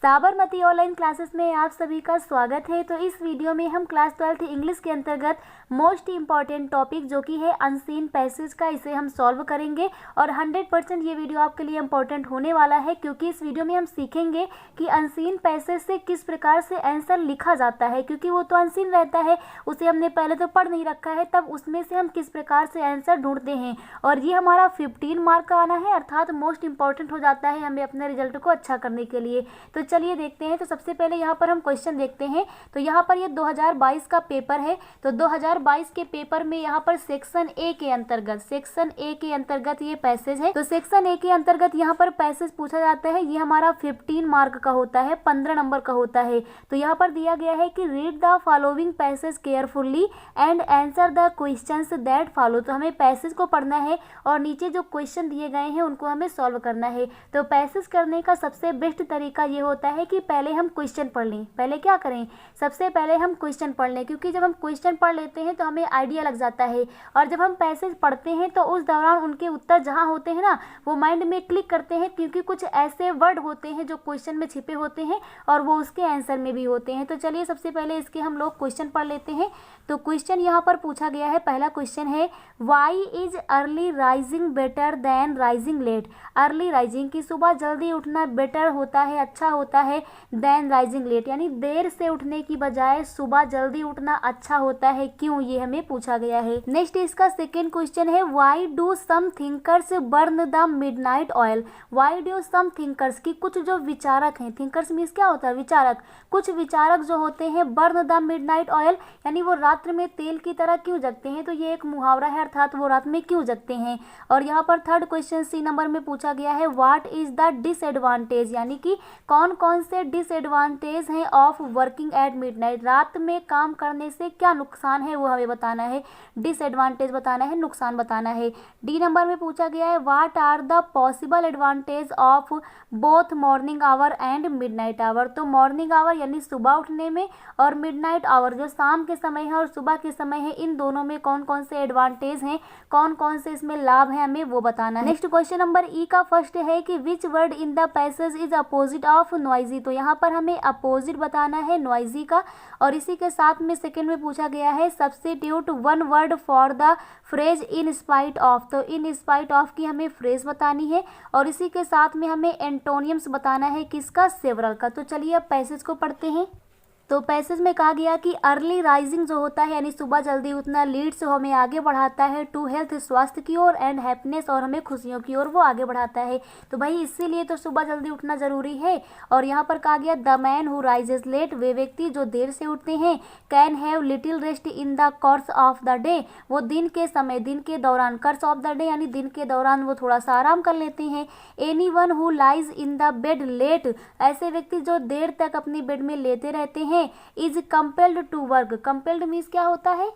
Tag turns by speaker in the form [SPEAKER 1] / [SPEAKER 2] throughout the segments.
[SPEAKER 1] Sabarmati online classes में आप सभी का स्वागत है। तो इस वीडियो में हम क्लास 12 इंग्लिश के अंतर्गत मोस्ट इम्पॉर्टेंट टॉपिक जो कि है अनसीन पैसेज का, इसे हम सॉल्व करेंगे और 100% ये वीडियो आपके लिए इम्पॉर्टेंट होने वाला है, क्योंकि इस वीडियो में हम सीखेंगे कि अनसीन पैसेज से किस प्रकार से आंसर लिखा जाता है, क्योंकि वो तो अनसीन रहता है, उसे हमने पहले तो पढ़ नहीं रखा है, तब उसमें से हम किस प्रकार से आंसर ढूंढते हैं। और ये हमारा 15 मार्क का आना है, अर्थात मोस्ट इंपॉर्टेंट हो जाता है हमें अपने रिजल्ट को अच्छा करने के लिए। तो चलिए देखते हैं। तो सबसे पहले यहाँ पर हम क्वेश्चन देखते हैं। तो यहाँ पर ये 2022 का पेपर है। तो 2022 के पेपर में यहाँ पर सेक्शन ए के अंतर्गत ये पैसेज है। तो सेक्शन ए के अंतर्गत यहाँ पर पैसेज पूछा जाता है, ये हमारा 15 मार्क का होता है, 15 नंबर का होता है। तो यहाँ पर दिया गया है कि read the following passage carefully and answer the questions that follow. तो हमें पैसेज को पढ़ना है और नीचे जो क्वेश्चन दिए गए हैं उनको हमें सॉल्व करना है। तो पैसेज करने का सबसे बेस्ट तरीका ये होता है कि पहले हम क्वेश्चन पढ़ लें। पहले क्या करें, सबसे पहले हम क्वेश्चन पढ़ लें, क्योंकि जब हम क्वेश्चन पढ़ लेते हैं तो हमें आइडिया लग जाता है। और जब हम पैसेज पढ़ते हैं तो उस दौरान उनके उत्तर जहाँ होते हैं ना, वो माइंड में क्लिक करते हैं, क्योंकि कुछ ऐसे वर्ड होते हैं जो क्वेश्चन में छिपे होते हैं और वो उसके आंसर में भी होते हैं। तो चलिए सबसे पहले इसके हम लोग क्वेश्चन पढ़ लेते हैं। तो क्वेश्चन यहाँ पर पूछा गया है, पहला क्वेश्चन है why is early rising better than rising late. Early rising की सुबह जल्दी उठना बेटर होता है, अच्छा होता है, देन राइजिंग लेट यानी देर से उठने की बजाय सुबह जल्दी उठना अच्छा होता है, क्यों, ये हमें पूछा गया है। नेक्स्ट इसका सेकेंड क्वेश्चन है why do some thinkers burn the midnight oil. Why do some thinkers की कुछ जो विचारक हैं, थिंकर्स मीन्स क्या होता है, विचारक, कुछ विचारक जो होते हैं बर्न द मिडनाइट ऑयल यानी वो रात्र में तेल की तरह क्यों जगते हैं। तो ये एक मुहावरा है, अर्थात वो रात में क्यों जगते हैं। और यहाँ पर थर्ड क्वेश्चन सी नंबर में पूछा गया है व्हाट इज द डिसएडवांटेज, यानी कि कौन कौन से डिसएडवांटेज हैं ऑफ वर्किंग एट मिडनाइट। रात में काम करने से क्या नुकसान है वो हमें बताना है, डिसएडवांटेज बताना है, नुकसान बताना है। डी नंबर में पूछा गया है what are the possible advantage of both morning hour and midnight hour. तो मॉर्निंग आवर यानी सुबह उठने में और मिडनाइट आवर जो शाम के समय है और सुबह के समय है, इन दोनों में कौन कौन से एडवांटेज हैं, कौन कौन से इसमें लाभ हैं, हमें वो बताना है। नेक्स्ट क्वेश्चन नंबर ई का फर्स्ट है कि which word in the passage is opposite of noisy. तो यहाँ पर हमें अपोजिट बताना है नॉइजी का। और इसी के साथ में सेकंड में पूछा गया है substitute one word for the phrase in spite of. तो इन स्पाइट ऑफ की हमें फ्रेज बतानी है और इसी के साथ में हमें एंटोनियम्स बताना है, किसका, सेवरल का। तो चलिए अब पैसेज को पढ़ते हैं। तो पैसेज में कहा गया कि अर्ली राइजिंग जो होता है यानी सुबह जल्दी उठना, लीड्स हमें आगे बढ़ाता है टू हेल्थ, स्वास्थ्य की ओर, एंड हैप्पीनेस और हमें खुशियों की ओर वो आगे बढ़ाता है। तो भाई इसीलिए तो सुबह जल्दी उठना जरूरी है। और यहाँ पर कहा गया the man who rises late, वे व्यक्ति जो देर से उठते हैं, can have little rest in the course of the day, वो दिन के समय, दिन के दौरान, कोर्स ऑफ द डे यानी दिन के दौरान वो थोड़ा सा आराम कर लेते हैं। Anyone who lies in the bed late, ऐसे व्यक्ति जो देर तक अपनी बेड में लेते रहते हैं, is compelled to work. Compelled means क्या होता है,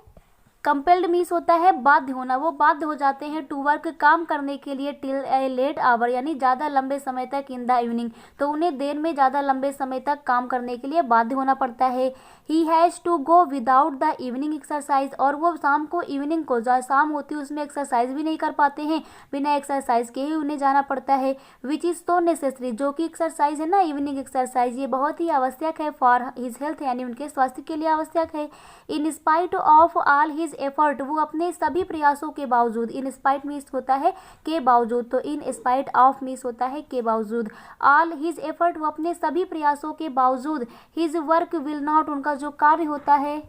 [SPEAKER 1] कंपेल्ड मीन्स होता है बाध्य होना, वो बाध्य हो जाते हैं टू वर्क, काम करने के लिए, टिल ए लेट आवर यानी ज़्यादा लंबे समय तक, इन द इवनिंग तो उन्हें देर में ज़्यादा लंबे समय तक काम करने के लिए बाध्य होना पड़ता है। He has to go without the evening exercise, और वो शाम को, इवनिंग को, जो शाम होती है उसमें एक्सरसाइज भी नहीं कर पाते हैं, बिना एक्सरसाइज के ही उन्हें जाना पड़ता है। विच इज़ तो नेसेसरी, जो कि एक्सरसाइज है ना, इवनिंग एक्सरसाइज, ये बहुत ही आवश्यक है फॉर हिज हेल्थ यानी उनके स्वास्थ्य के लिए आवश्यक है। In spite of all his effort, वो अपने सभी प्रयासों के बावजूद, इन स्पाइट मीन्स होता है के बावजूद, तो इन स्पाइट ऑफ मीन्स होता है के बावजूद, ऑल हिज एफर्ट वो अपने सभी प्रयासों के बावजूद, हिज वर्क विल नॉट उनका जो कार्य होता है,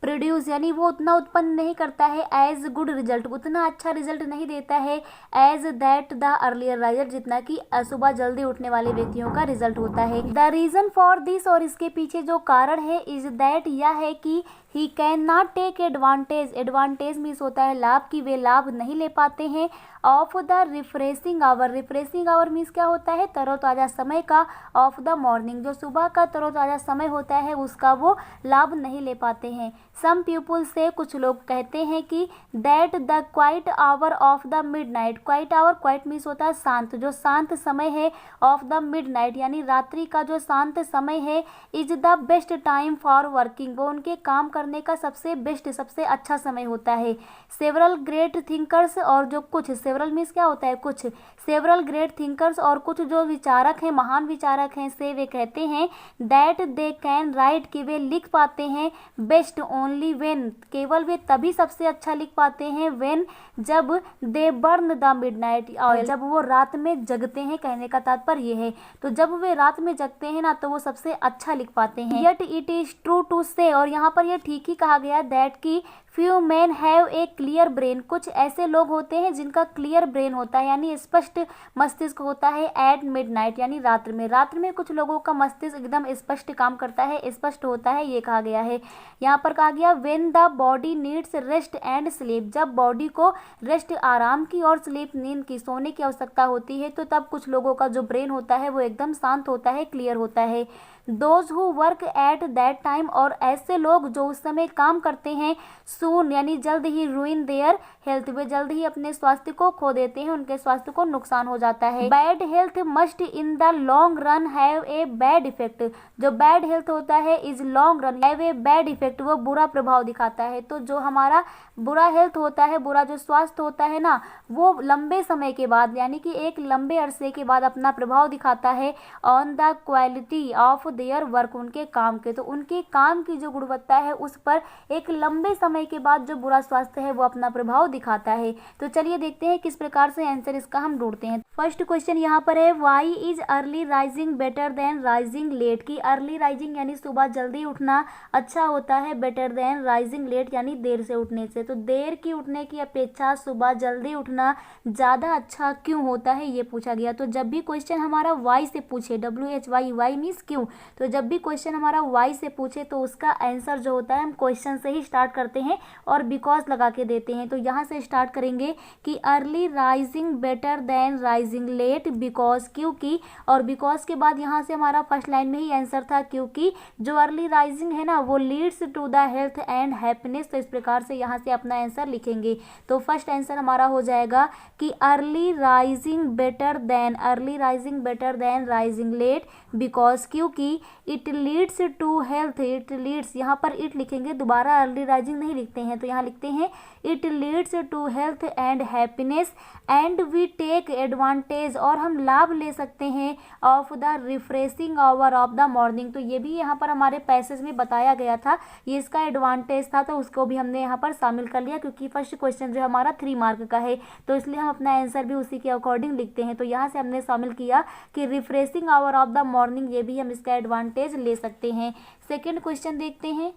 [SPEAKER 1] प्रोड्यूस यानी वो उतना उत्पन्न नहीं करता है, एज गुड रिजल्ट उतना अच्छा रिजल्ट नहीं देता है, as that the earlier riser जितना कि सुबह जल्दी उठने वाले व्यक्तियों का रिजल्ट होता है। द रीजन फॉर दिस, और इसके पीछे जो कारण है, इज दैट यह है कि he can not take advantage, advantage means होता है लाभ, की वे लाभ नहीं ले पाते हैं, of the refreshing hour, refreshing hour means क्या होता है, तरोताज़ा समय का, ऑफ द मॉर्निंग जो सुबह का तरोताज़ा समय होता है उसका वो लाभ नहीं ले पाते हैं। सम पीपुल से, कुछ लोग कहते हैं कि that the quiet hour of the midnight, quiet hour, quiet means होता है शांत, जो शांत समय है, ऑफ द मिडनाइट यानी रात्रि का जो शांत समय है, is the best time for working, वो उनके काम करने का सबसे बेस्ट, सबसे अच्छा समय होता है। सेवरल ग्रेट थिंकर्स, और जो कुछ सेवरल मीन्स क्या होता है कुछ, सेवरल ग्रेट थिंकर्स और कुछ जो विचारक हैं, महान विचारक हैं, से वे कहते हैं दैट दे कैन राइट, कि वे लिख पाते हैं बेस्ट ओनली व्हेन, केवल वे तभी सबसे अच्छा लिख पाते हैं व्हेन, जब दे बर्न द मिडनाइट ऑयल, जब वो रात में जगते हैं, कहने का तात्पर्य ये है। तो जब वे रात में जगते हैं ना तो वो सबसे अच्छा लिख पाते हैं। Yet it is true to say, और यहाँ पर यह ठीक ही कहा गया दैट की few man have a clear brain, कुछ ऐसे लोग होते हैं जिनका क्लियर ब्रेन होता है यानी स्पष्ट मस्तिष्क होता है एट मिडनाइट यानी रात्र में। रात्र में कुछ लोगों का मस्तिष्क एकदम स्पष्ट काम करता है, स्पष्ट होता है, ये कहा गया है। यहाँ पर कहा गया when the body needs rest and sleep, जब बॉडी को रेस्ट आराम की और स्लीप नींद की सोने की आवश्यकता होती है तो तब कुछ लोगों का जो ब्रेन होता है वो एकदम शांत होता है, क्लियर होता है। Those who work at that time, और ऐसे लोग जो उस समय काम करते हैं सून यानी जल्द ही रुइन देयर हेल्थ, वे जल्द ही अपने स्वास्थ्य को खो देते हैं, उनके स्वास्थ्य को नुकसान हो जाता है। Bad health must in the long run have a bad effect, जो बैड हेल्थ होता है is long run have a bad effect, वो बुरा प्रभाव दिखाता है। तो जो हमारा बुरा हेल्थ होता है, बुरा जो स्वास्थ्य होता है ना, वो लंबे समय के बाद यानी कि एक लंबे अरसे के बाद अपना प्रभाव दिखाता है on the quality of their work, उनके काम के, तो उनके काम की जो गुणवत्ता है उस पर एक लंबे समय के बाद जो बुरा स्वास्थ्य है वो अपना प्रभाव दिखाता है। तो चलिए देखते हैं किस प्रकार से आंसर इसका हम ढूंढते हैं। फर्स्ट क्वेश्चन यहाँ पर है why is early rising better than rising late, की अर्ली राइजिंग यानी सुबह जल्दी उठना अच्छा होता है, बेटर देन राइजिंग लेट यानी देर से उठने से। तो देर की उठने की अपेक्षा सुबह जल्दी उठना ज़्यादा अच्छा क्यों होता है, ये पूछा गया। तो जब भी क्वेश्चन हमारा वाई से पूछे, WHY, वाई मीन्स क्यों, तो जब भी क्वेश्चन हमारा वाई से पूछे तो उसका आंसर जो होता है हम क्वेश्चन से ही स्टार्ट करते हैं और बिकॉज लगा के देते हैं। तो यहाँ से स्टार्ट करेंगे कि early rising better than rising late because, क्योंकि, और बिकॉज के बाद यहाँ से हमारा फर्स्ट लाइन में ही आंसर था क्योंकि जो अर्ली राइजिंग है ना वो leads to the health and happiness. तो इस प्रकार से यहाँ से अपना आंसर लिखेंगे। तो फर्स्ट आंसर हमारा हो जाएगा कि early rising better than rising late because, क्योंकि it leads to health, it leads, यहाँ पर इट लिखेंगे, दोबारा अर्ली राइजिंग नहीं लिखते हैं, तो यहाँ लिखते हैं it leads to health and happiness and we take advantage, और हम लाभ ले सकते हैं of the refreshing hour of the morning. तो ये भी यहाँ पर हमारे पैसेज में बताया गया था, ये इसका एडवांटेज था, तो उसको भी हमने यहाँ पर शामिल कर लिया क्योंकि फर्स्ट क्वेश्चन जो हमारा 3 मार्क का है, तो इसलिए हम अपना आंसर भी उसी के अकॉर्डिंग लिखते हैं। तो यहाँ से हमने शामिल किया कि refreshing hour of the morning, ये भी हम इसका एडवांटेज ले सकते हैं। सेकेंड क्वेश्चन देखते हैं।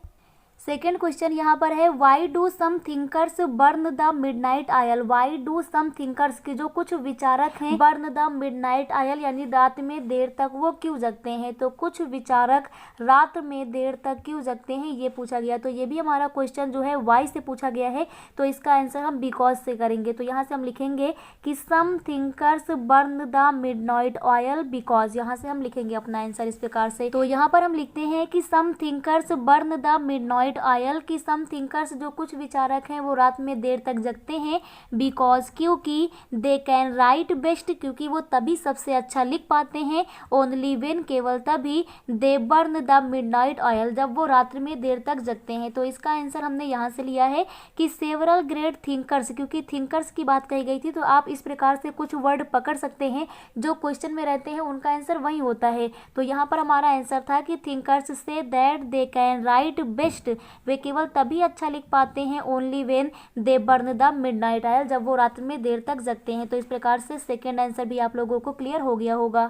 [SPEAKER 1] सेकेंड क्वेश्चन यहाँ पर है why do some thinkers burn the midnight oil, why do some thinkers, के जो कुछ विचारक हैं बर्न द मिडनाइट ऑयल यानी रात में देर तक वो क्यों जगते हैं। तो कुछ विचारक रात में देर तक क्यों जगते हैं ये पूछा गया। तो ये भी हमारा क्वेश्चन जो है वाई से पूछा गया है, तो इसका आंसर हम बिकॉज से करेंगे। तो यहाँ से हम लिखेंगे कि some thinkers burn the midnight oil because, यहाँ से हम लिखेंगे अपना आंसर इस प्रकार से। तो यहाँ पर हम लिखते हैं कि some thinkers burn the midnight oil, की सम थिंकर्स जो कुछ विचारक हैं वो रात में देर तक जगते हैं बिकॉज, क्योंकि दे कैन राइट बेस्ट, क्योंकि वो तभी सबसे अच्छा लिख पाते हैं, ओनली व्हेन, केवल तभी, दे बर्न द मिडनाइट ऑयल, जब वो रात्रि में देर तक जगते हैं। तो इसका आंसर हमने यहाँ से लिया है कि सेवरल ग्रेट थिंकर्स, क्योंकि थिंकर्स की बात कही गई थी तो आप इस प्रकार से कुछ वर्ड पकड़ सकते हैं जो क्वेश्चन में रहते हैं उनका आंसर वही होता है। तो यहाँ पर हमारा आंसर था कि थिंकर्स से that they can write best, वे केवल तभी अच्छा लिख पाते हैं only when they burn the midnight oil, जब वो रात में देर तक जगते हैं। तो इस प्रकार से सेकेंड आंसर भी आप लोगों को क्लियर हो गया होगा।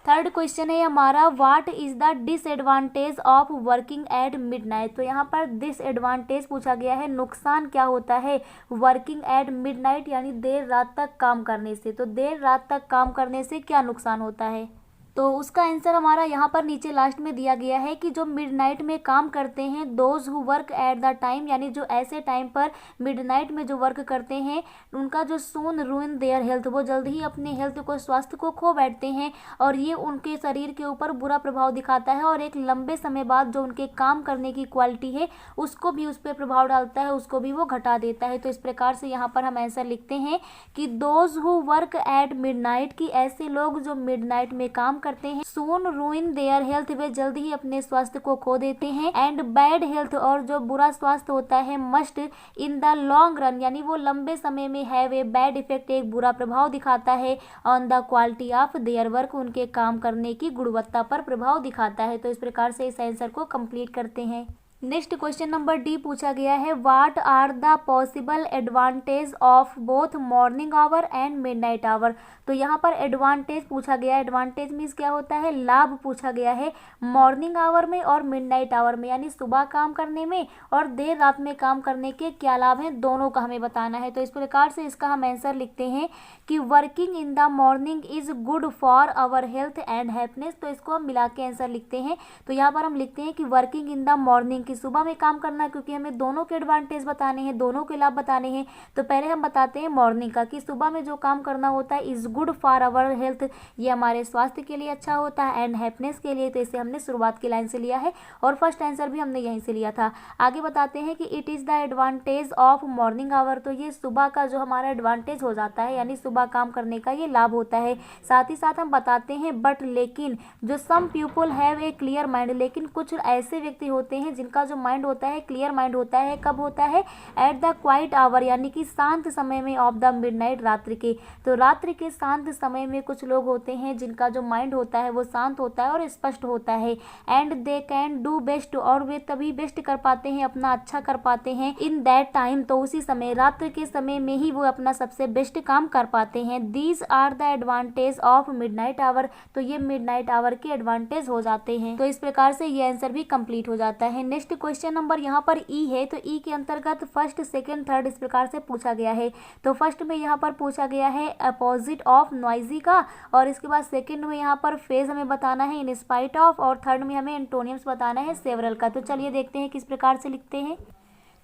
[SPEAKER 1] थर्ड क्वेश्चन है हमारा what is the disadvantage of working at midnight. तो यहाँ पर डिसएडवांटेज पूछा गया है, नुकसान क्या होता है वर्किंग एट मिडनाइट यानी देर रात तक काम करने से। तो देर रात तक काम करने से क्या नुकसान होता है, तो उसका आंसर हमारा यहाँ पर नीचे लास्ट में दिया गया है कि जो मिडनाइट में काम करते हैं those who work at the time, यानी जो ऐसे टाइम पर मिडनाइट में जो वर्क करते हैं उनका जो सून रूइन देयर हेल्थ, वो जल्दी ही अपने हेल्थ को, स्वास्थ्य को खो बैठते हैं और ये उनके शरीर के ऊपर बुरा प्रभाव दिखाता है और एक लंबे समय बाद जो उनके काम करने की क्वालिटी है उसको भी उस पर प्रभाव डालता है, उसको भी वो घटा देता है। तो इस प्रकार से यहाँ पर हम आंसर लिखते हैं कि those who work at midnight, की ऐसे लोग जो मिडनाइट में काम करते हैं, सून रूइन देयर हेल्थ, वे जल्दी ही अपने स्वास्थ्य को खो देते हैं, एंड बैड हेल्थ, और जो बुरा स्वास्थ्य होता है, must in the long run, यानी वो लंबे समय में है वे बैड इफेक्ट, एक बुरा प्रभाव दिखाता है, on the quality of their work, उनके काम करने की गुणवत्ता पर प्रभाव दिखाता है। तो इस प्रकार से इस आंसर को कंप्लीट करते हैं। नेक्स्ट क्वेश्चन नंबर डी पूछा गया है, what are the possible advantage of both morning hour and midnight hour. तो यहाँ पर एडवांटेज पूछा गया है, एडवांटेज मीन्स क्या होता है, लाभ पूछा गया है मॉर्निंग आवर में और मिडनाइट आवर में, यानी सुबह काम करने में और देर रात में काम करने के क्या लाभ हैं, दोनों का हमें बताना है। तो इस प्रकार से इसका हम आंसर लिखते हैं कि working in the morning is good for our health and happiness. तो इसको हम मिला के आंसर लिखते हैं। तो यहाँ पर हम लिखते हैं कि वर्किंग इन द मॉर्निंग, कि सुबह में काम करना है, क्योंकि हमें दोनों के एडवांटेज बताने हैं, दोनों के लाभ बताने हैं। तो पहले हम बताते हैं मॉर्निंग का, कि सुबह में जो काम करना होता है is good for our health, ये हमारे स्वास्थ्य के लिए अच्छा होता है, एंड हैप्पीनेस के लिए। तो इसे हमने शुरुआत की लाइन से लिया है और फर्स्ट आंसर भी हमने यहीं से लिया था। आगे बताते हैं कि it is the advantage of morning hour, तो ये सुबह का जो हमारा एडवांटेज हो जाता है, यानी सुबह काम करने का ये लाभ होता है। साथ ही साथ हम बताते हैं बट, लेकिन, जो some people have a clear mind, लेकिन कुछ ऐसे व्यक्ति होते हैं जिनका जो माइंड होता है क्लियर माइंड होता है, कब होता है, एट द क्वाइट आवर, यानी कि शांत समय में, ऑफ द मिडनाइट, रात्रि के। तो रात्रि के शांत समय में कुछ लोग होते हैं जिनका जो माइंड होता है वो शांत होता है और स्पष्ट होता है, and they can do best, और वे तभी बेस्ट कर पाते हैं, अपना अच्छा कर पाते हैं, इन दैट टाइम, तो उसी समय, रात्रि के समय में ही वो अपना सबसे बेस्ट काम कर पाते हैं। These are the advantage of midnight hour, तो ये मिडनाइट आवर के एडवांटेज हो जाते हैं। तो इस प्रकार से ये आंसर भी कंप्लीट हो जाता है। नेक्स्ट क्वेश्चन नंबर यहाँ पर ई है, तो ई के अंतर्गत फर्स्ट, सेकंड, थर्ड इस प्रकार से पूछा गया है। तो फर्स्ट में यहाँ पर पूछा गया है अपोजिट ऑफ नॉइजी का, और इसके बाद सेकंड में यहाँ पर फेज हमें बताना है इन स्पाइट ऑफ, और थर्ड में हमें एंटोनियम्स बताना है सेवरल का। तो चलिए देखते हैं किस प्रकार से लिखते हैं।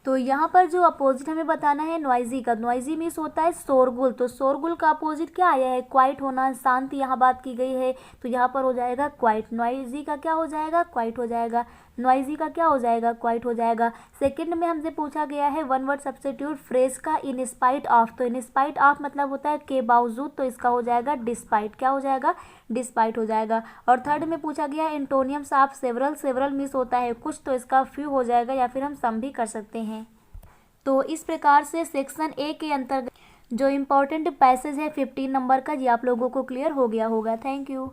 [SPEAKER 1] तो यहाँ पर जो अपोजिट हमें बताना है नॉइजी का, नॉइजी मीन्स होता है शोरगुल, तो शोरगुल का अपोजिट क्या आया है, क्वाइट होना, शांति यहाँ बात की गई है, तो यहाँ पर हो जाएगा क्वाइट। नॉइजी का क्या हो जाएगा, क्वाइट हो जाएगा। नॉइजी का क्या हो जाएगा, क्वाइट हो जाएगा। सेकंड में हमसे पूछा गया है वन वर्ड सब्स्टिट्यूट फ्रेज का, इन स्पाइट ऑफ, तो इन स्पाइट ऑफ मतलब होता है के बावजूद, तो इसका हो जाएगा डिस्पाइट, क्या हो जाएगा, डिस्पाइट हो जाएगा। और थर्ड में पूछा गया है एंटोनियम्स ऑफ सेवरल, सेवरल मीन्स होता है कुछ, तो इसका फ्यू हो जाएगा, या फिर हम सम भी कर सकते हैं। तो इस प्रकार से सेक्शन ए के अंतर्गत जो इम्पोर्टेंट पैसेज है 15 नंबर का, ये आप लोगों को क्लियर हो गया होगा। Thank you.